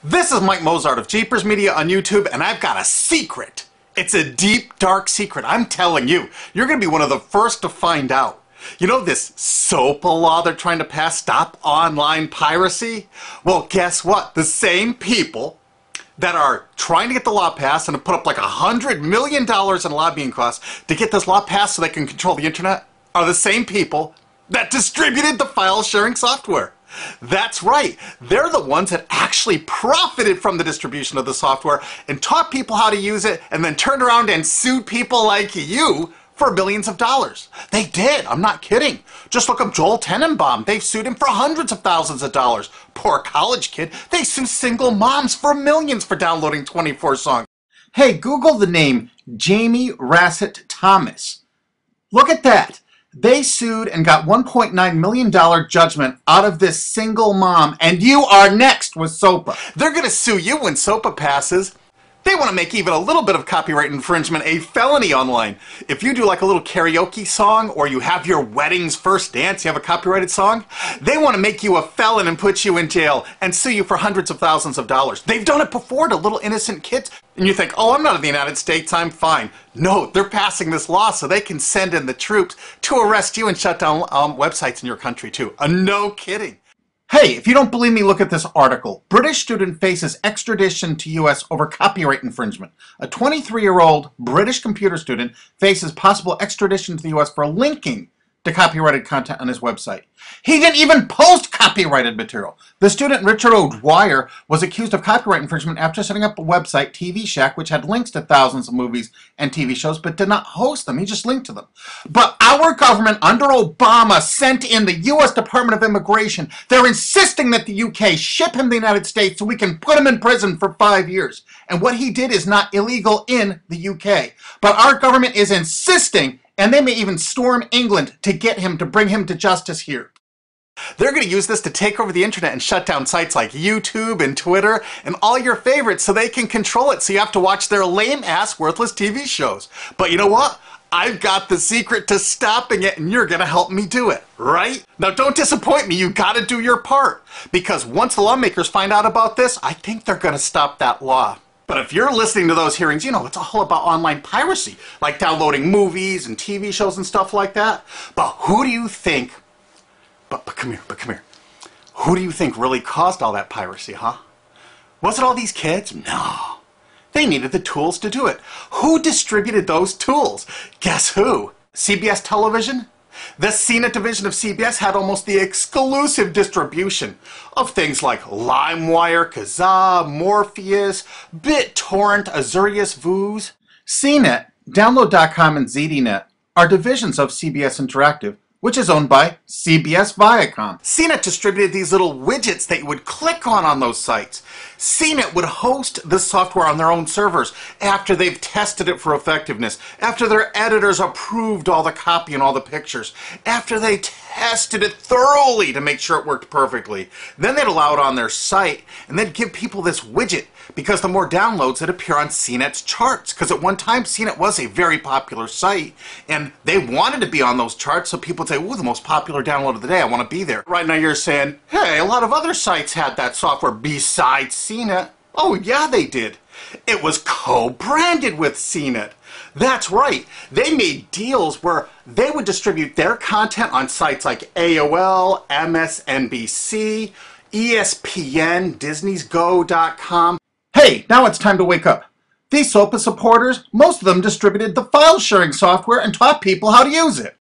This is Mike Mozart of Jeepers Media on YouTube, and I've got a secret. It's a deep, dark secret. I'm telling you, you're going to be one of the first to find out. You know this SOPA law they're trying to pass, Stop Online Piracy? Well, guess what? The same people that are trying to get the law passed and have put up like $100 million in lobbying costs to get this law passed so they can control the internet are the same people that distributed the file sharing software. That's right. They're the ones that actually profited from the distribution of the software and taught people how to use it and then turned around and sued people like you for billions of dollars. They did. I'm not kidding. Just look up Joel Tenenbaum. They've sued him for hundreds of thousands of dollars. Poor college kid. They sue single moms for millions for downloading 24 songs. Hey, Google the name Jamie Rasset Thomas. Look at that. They sued and got $1.9 million judgment out of this single mom, and you are next with SOPA. They're going to sue you when SOPA passes. They want to make even a little bit of copyright infringement a felony online. If you do like a little karaoke song, or you have your wedding's first dance, you have a copyrighted song, they want to make you a felon and put you in jail and sue you for hundreds of thousands of dollars. They've done it before to little innocent kids. And you think, oh, I'm not in the United States, I'm fine. No, they're passing this law so they can send in the troops to arrest you and shut down websites in your country too. No kidding. Hey, if you don't believe me, look at this article. British student faces extradition to U.S. over copyright infringement. A 23-year-old British computer student faces possible extradition to the U.S. for linking to copyrighted content on his website. He didn't even post copyrighted material. The student, Richard O'Dwyer, was accused of copyright infringement after setting up a website, TV Shack, which had links to thousands of movies and TV shows, but did not host them. He just linked to them. But our government, under Obama, sent in the U.S. Department of Immigration. They're insisting that the U.K. ship him to the United States so we can put him in prison for 5 years. And what he did is not illegal in the U.K. But our government is insisting, and they may even storm England to get him, to bring him to justice here. They're going to use this to take over the internet and shut down sites like YouTube and Twitter and all your favorites so they can control it, so you have to watch their lame-ass, worthless TV shows. But you know what? I've got the secret to stopping it, and you're going to help me do it, right? Now, don't disappoint me. You got to do your part. Because once the lawmakers find out about this, I think they're going to stop that law. But if you're listening to those hearings, you know, it's all about online piracy, like downloading movies and TV shows and stuff like that. But who do you think, but come here. Who do you think really caused all that piracy, huh? Was it all these kids? No. They needed the tools to do it. Who distributed those tools? Guess who? CBS Television? The CNET division of CBS had almost the exclusive distribution of things like LimeWire, Kazaa, Morpheus, BitTorrent, Azurius, Vooz. CNET, Download.com, and ZDNet are divisions of CBS Interactive, which is owned by CBS Viacom. CNET distributed these little widgets that you would click on those sites. CNET would host the software on their own servers after they've tested it for effectiveness, after their editors approved all the copy and all the pictures, after they tested it thoroughly to make sure it worked perfectly. Then they'd allow it on their site, and they'd give people this widget, because the more downloads that appear on CNET's charts. Because at one time, CNET was a very popular site, and they wanted to be on those charts, so people would say, ooh, the most popular download of the day, I want to be there. Right now you're saying, hey, a lot of other sites had that software besides CNET. Oh, yeah, they did. It was co-branded with CNET. That's right. They made deals where they would distribute their content on sites like AOL, MSNBC, ESPN, Disney'sGo.com. Hey, now it's time to wake up. These SOPA supporters, most of them distributed the file sharing software and taught people how to use it.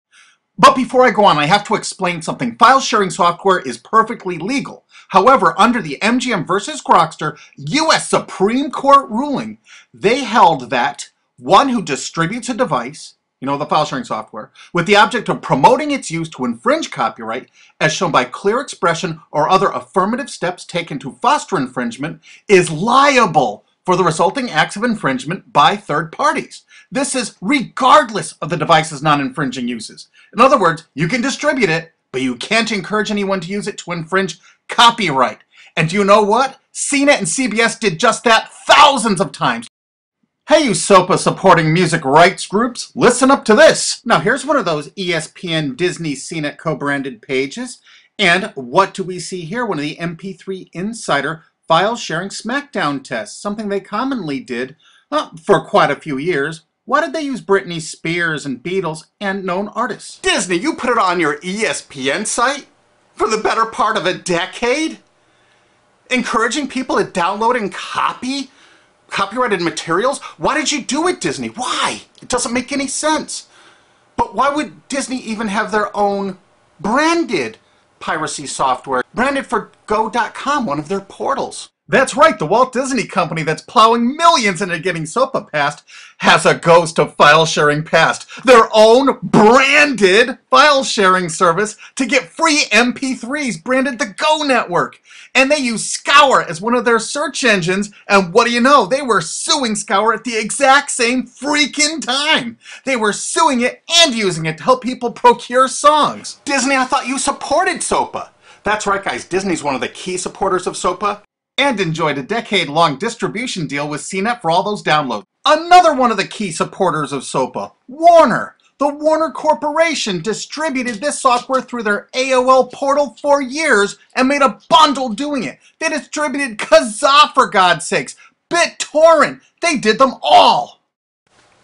But before I go on, I have to explain something. File sharing software is perfectly legal. However, under the MGM versus Grokster U.S. Supreme Court ruling, they held that one who distributes a device, you know, the file sharing software, with the object of promoting its use to infringe copyright, as shown by clear expression or other affirmative steps taken to foster infringement, is liable for the resulting acts of infringement by third parties. This is regardless of the device's non-infringing uses. In other words, you can distribute it, but you can't encourage anyone to use it to infringe copyright. And do you know what? CNET and CBS did just that thousands of times. Hey, you SOPA supporting music rights groups, listen up to this. Now here's one of those ESPN, Disney, CNET co-branded pages. And what do we see here? One of the MP3 Insider file sharing SmackDown test, something they commonly did for quite a few years. Why did they use Britney Spears and Beatles and known artists? Disney, you put it on your ESPN site for the better part of a decade? Encouraging people to download and copy copyrighted materials? Why did you do it, Disney? Why? It doesn't make any sense. But why would Disney even have their own branded piracy software, branded for Go.com, one of their portals? That's right, the Walt Disney Company that's plowing millions into getting SOPA passed has a ghost of file sharing past. Their own branded file sharing service to get free MP3s branded the Go Network. And they use Scour as one of their search engines, and what do you know? They were suing Scour at the exact same freaking time. They were suing it and using it to help people procure songs. Disney, I thought you supported SOPA. That's right, guys, Disney's one of the key supporters of SOPA. And enjoyed a decade-long distribution deal with CNET for all those downloads. Another one of the key supporters of SOPA, Warner. The Warner Corporation distributed this software through their AOL portal for years and made a bundle doing it. They distributed Kazaa, for God's sakes, BitTorrent. They did them all.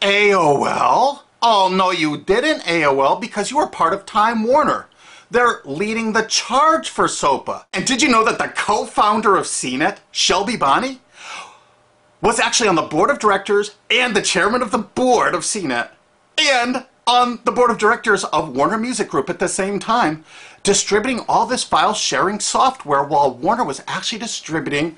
AOL? Oh, no, you didn't, AOL, because you were part of Time Warner. They're leading the charge for SOPA. And did you know that the co-founder of CNET, Shelby Bonnie, was actually on the board of directors and the chairman of the board of CNET and on the board of directors of Warner Music Group at the same time, distributing all this file sharing software while Warner was actually distributing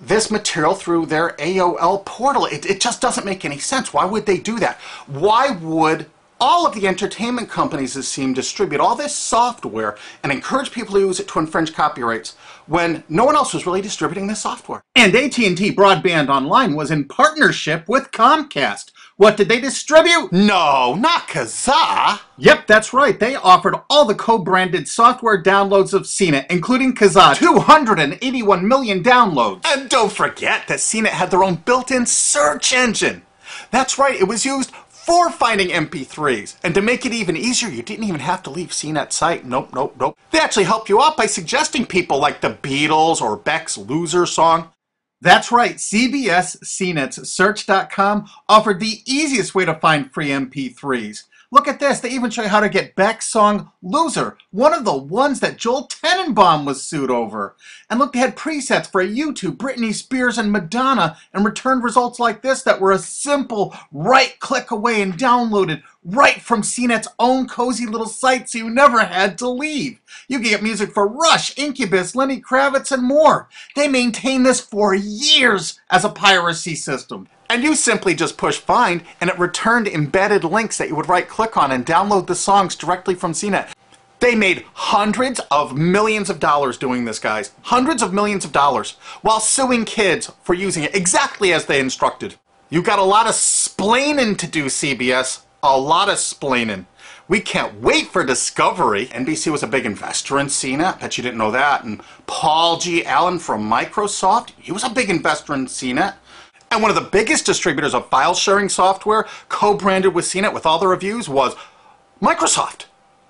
this material through their AOL portal. It just doesn't make any sense. Why would they do that? Why would all of the entertainment companies, it seemed, distribute all this software and encourage people to use it to infringe copyrights when no one else was really distributing this software? And AT&T Broadband Online was in partnership with Comcast. What did they distribute? No, not Kazaa. Yep, that's right. They offered all the co-branded software downloads of CNET, including Kazaa, 281 million downloads. And don't forget that CNET had their own built-in search engine. That's right, it was used for finding MP3s. And to make it even easier, you didn't even have to leave CNET's site. Nope. They actually help you out by suggesting people like the Beatles or Beck's Loser song. That's right, CBS CNET's Search.com offered the easiest way to find free MP3s. Look at this, they even show you how to get Beck's song Loser, one of the ones that Joel Tenenbaum was sued over. And look, they had presets for YouTube, Britney Spears, and Madonna, and returned results like this that were a simple right click away and downloaded right from CNET's own cozy little site, so you never had to leave. You can get music for Rush, Incubus, Lenny Kravitz, and more. They maintained this for years as a piracy system. And you simply just push find, and it returned embedded links that you would right-click on and download the songs directly from CNET. They made hundreds of millions of dollars doing this, guys. Hundreds of millions of dollars, while suing kids for using it exactly as they instructed. You got a lot of splaining to do, CBS. A lot of splaining. We can't wait for Discovery. NBC was a big investor in CNET. Bet you didn't know that. And Paul G. Allen from Microsoft, he was a big investor in CNET. And one of the biggest distributors of file sharing software co-branded with CNET with all the reviews was Microsoft,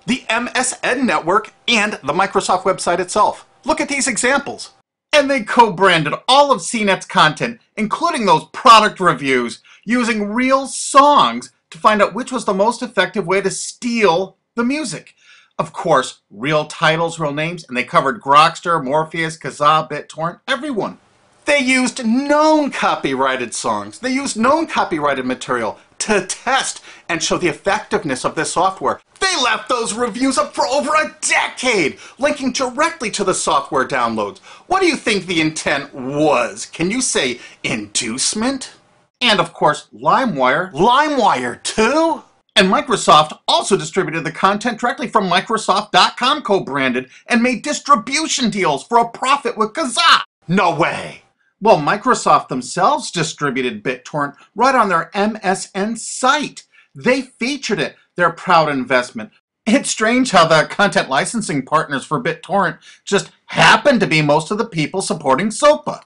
the MSN network, and the Microsoft website itself. Look at these examples. And they co-branded all of CNET's content, including those product reviews, using real songs to find out which was the most effective way to steal the music. Of course, real titles, real names, and they covered Grokster, Morpheus, Kazaa, BitTorrent, everyone. They used known copyrighted songs. They used known copyrighted material to test and show the effectiveness of this software. They left those reviews up for over a decade, linking directly to the software downloads. What do you think the intent was? Can you say inducement? And of course, LimeWire. LimeWire too? And Microsoft also distributed the content directly from Microsoft.com co-branded and made distribution deals for a profit with Kazaa. No way. Well, Microsoft themselves distributed BitTorrent right on their MSN site. They featured it, their proud investment. It's strange how the content licensing partners for BitTorrent just happen to be most of the people supporting SOPA.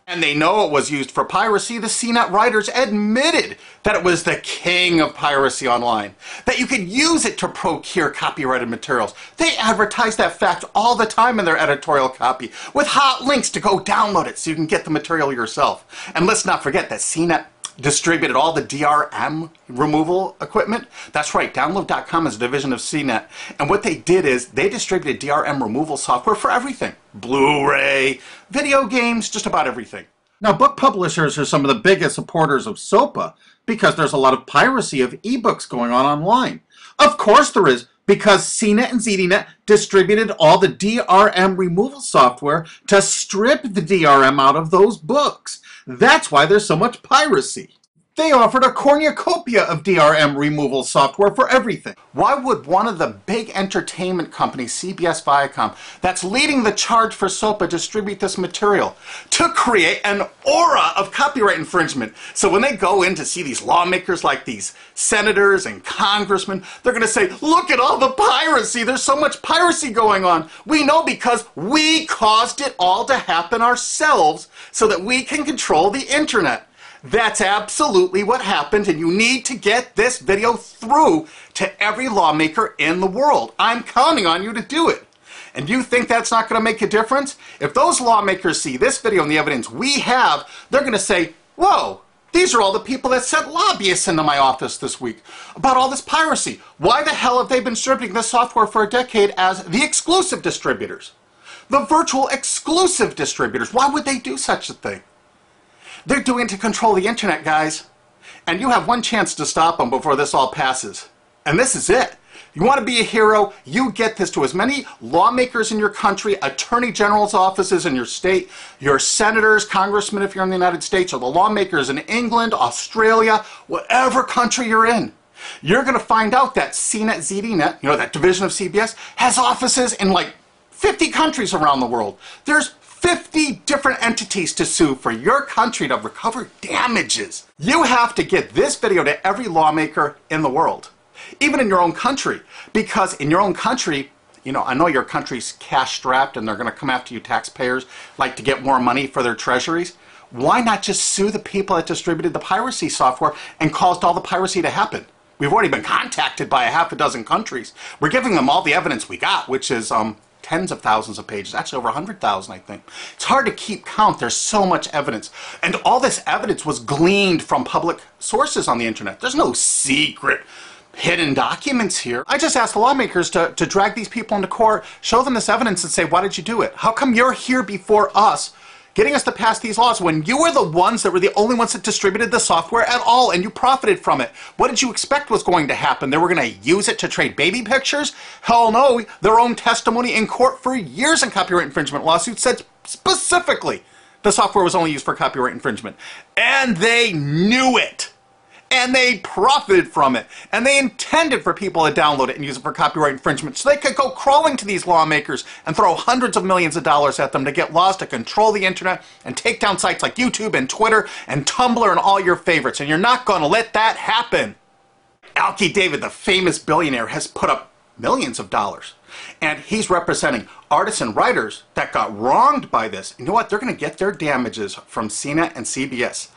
And they know it was used for piracy. The CNET writers admitted that it was the king of piracy online, that you could use it to procure copyrighted materials. They advertise that fact all the time in their editorial copy with hot links to go download it so you can get the material yourself. And let's not forget that CNET distributed all the DRM removal equipment. That's right, Download.com is a division of CNET. And what they did is they distributed DRM removal software for everything. Blu-ray, video games, just about everything. Now, book publishers are some of the biggest supporters of SOPA because there's a lot of piracy of ebooks going on online. Of course there is, because CNET and ZDNet distributed all the DRM removal software to strip the DRM out of those books. That's why there's so much piracy. They offered a cornucopia of DRM removal software for everything. Why would one of the big entertainment companies, CBS Viacom, that's leading the charge for SOPA, distribute this material? To create an aura of copyright infringement. So when they go in to see these lawmakers like these senators and congressmen, they're going to say, look at all the piracy. There's so much piracy going on. We know because we caused it all to happen ourselves so that we can control the internet. That's absolutely what happened, and you need to get this video through to every lawmaker in the world. I'm counting on you to do it. And you think that's not going to make a difference? If those lawmakers see this video and the evidence we have, they're going to say, whoa, these are all the people that sent lobbyists into my office this week about all this piracy. Why the hell have they been distributing this software for a decade as the exclusive distributors? The virtual exclusive distributors. Why would they do such a thing? They're doing it to control the internet, guys. And you have one chance to stop them before this all passes. And this is it. You want to be a hero, you get this to as many lawmakers in your country, attorney general's offices in your state, your senators, congressmen if you're in the United States, or the lawmakers in England, Australia, whatever country you're in. You're going to find out that CNET, ZDNet, you know, that division of CBS, has offices in like 50 countries around the world. There's 50 different entities to sue for your country to recover damages. You have to get this video to every lawmaker in the world, even in your own country, because in your own country, you know, I know your country's cash strapped and they're going to come after you taxpayers like to get more money for their treasuries. Why not just sue the people that distributed the piracy software and caused all the piracy to happen? We've already been contacted by a half a dozen countries. We're giving them all the evidence we got, which is tens of thousands of pages, actually over 100,000, I think. It's hard to keep count. There's so much evidence. And all this evidence was gleaned from public sources on the internet. There's no secret hidden documents here. I just asked the lawmakers to drag these people into court, show them this evidence and say, why did you do it? How come you're here before us getting us to pass these laws when you were the ones that were the only ones that distributed the software at all and you profited from it? What did you expect was going to happen? They were going to use it to trade baby pictures? Hell no. Their own testimony in court for years in copyright infringement lawsuits said specifically the software was only used for copyright infringement. And they knew it. And they profited from it. And they intended for people to download it and use it for copyright infringement so they could go crawling to these lawmakers and throw hundreds of millions of dollars at them to get laws to control the internet and take down sites like YouTube and Twitter and Tumblr and all your favorites. And you're not going to let that happen. Alki David, the famous billionaire, has put up millions of dollars. And he's representing artists and writers that got wronged by this. You know what? They're going to get their damages from CNET and CBS.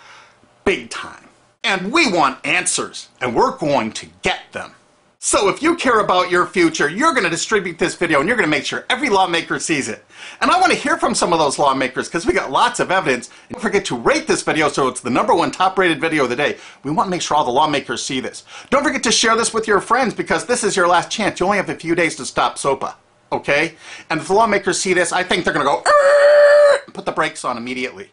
Big time. And we want answers, and we're going to get them. So if you care about your future, you're going to distribute this video, and you're going to make sure every lawmaker sees it. And I want to hear from some of those lawmakers, because we got lots of evidence. And don't forget to rate this video so it's the #1 top-rated video of the day. We want to make sure all the lawmakers see this. Don't forget to share this with your friends, because this is your last chance. You only have a few days to stop SOPA, okay? And if the lawmakers see this, I think they're going to go, put the brakes on immediately.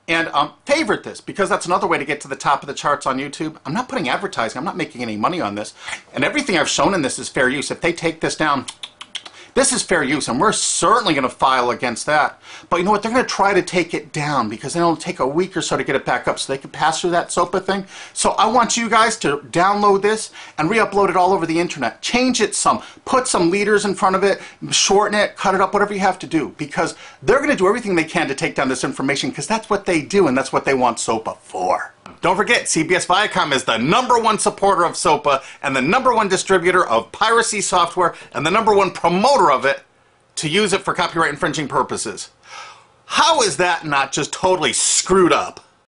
And favorite this, because that's another way to get to the top of the charts on YouTube. I'm not putting advertising. I'm not making any money on this. And everything I've shown in this is fair use. If they take this down, this is fair use, and we're certainly going to file against that. But you know what? They're going to try to take it down because it'll take a week or so to get it back up so they can pass through that SOPA thing. So I want you guys to download this and re-upload it all over the internet. Change it some. Put some leaders in front of it. Shorten it. Cut it up. Whatever you have to do. Because they're going to do everything they can to take down this information because that's what they do and that's what they want SOPA for. Don't forget, CBS Viacom is the #1 supporter of SOPA and the #1 distributor of piracy software and the #1 promoter of it to use it for copyright infringing purposes. How is that not just totally screwed up?